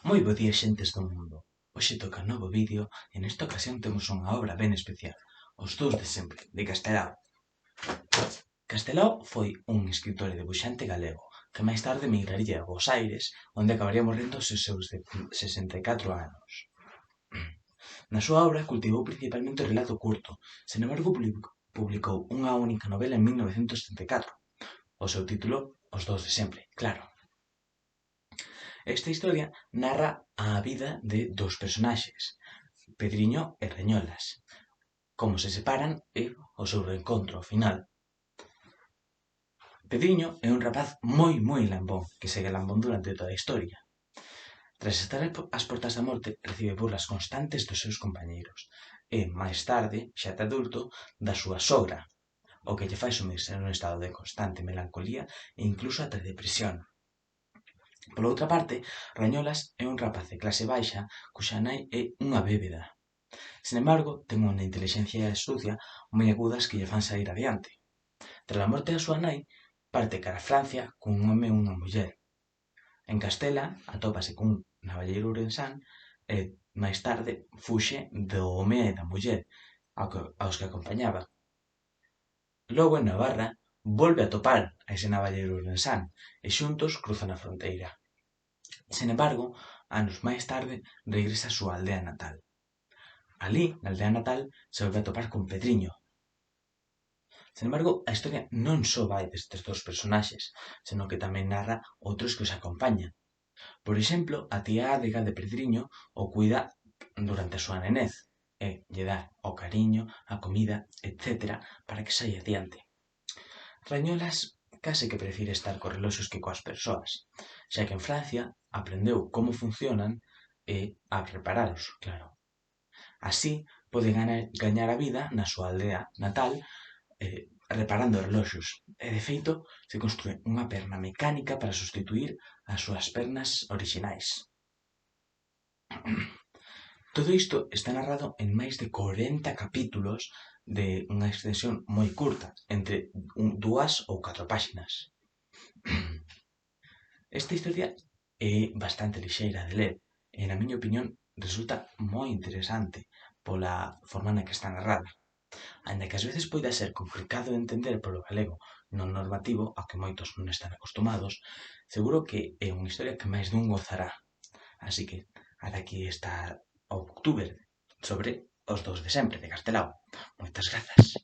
Moi bo día, xentes do mundo. Hoxe toca un novo vídeo e nesta ocasión temos unha obra ben especial, Os dous de sempre, de Castelao. Castelao foi un escritor e debuxante galego que máis tarde emigraría a Bos Aires, onde acabaría morrendo aos seus 64 anos. Na súa obra cultivou principalmente o relato curto, sen embargo publicou unha única novela en 1934. O seu título, Os dous de sempre, claro. Esta historia narra a vida de dous personaxes, Pedriño e Rañolas, como se separan e o seu reencontro ao final. Pedriño é un rapaz moi lambón, que segue lambón durante toda a historia. Tras estar ás portas da morte, recibe burlas constantes dos seus compañeiros e, máis tarde, xa de adulto, da súa sogra, o que lle fai sumirse nun estado de constante melancolía e incluso ata depresión. Pola outra parte, Rañolas é un rapaz de clase baixa cuxa nai é unha bébeda. Sen embargo, ten unha intelixencia e astucia moi agudas que lle fan saír adiante. Tras a morte da súa nai, parte cara a Francia cun home e unha muller. En Castela atópase cun navalleiro ourensán e, máis tarde, fuxe do home e da muller aos que acompañaba. Logo, en Navarra, volve a topar a ese navalleiro ourensán e xuntos cruzan a fronteira. Sen embargo, anos máis tarde, regresa á súa aldea natal. Alí, na aldea natal, se volve a topar con Pedriño. Sen embargo, a historia non só vai destes dous personaxes, senón que tamén narra outros que os acompañan. Por exemplo, a tía Adega de Pedriño o cuida durante a súa nenez e lle dá o cariño, a comida, etc., para que saia adiante. Rañolas case que prefire estar cos reloxos que coas persoas, xa que en Francia aprendeu como funcionan e a reparalos, claro. Así, pode gañar a vida na súa aldea natal reparando reloxos. E, de feito, se construe unha perna mecánica para substituír as súas pernas orixinais. Todo isto está narrado en máis de 40 capítulos de unha extensión moi curta, entre 2 ou 4 páxinas. Esta historia é bastante lixeira de ler e, na miña opinión, resulta moi interesante pola forma na que está narrada. Aínda que ás veces poida ser complicado de entender polo galego non normativo, ao que moitos non están acostumados, seguro que é unha historia que máis dun gozará. Así que, ata aquí está Octuber sobre Os dous de sempre, de Castelao. Moitas grazas.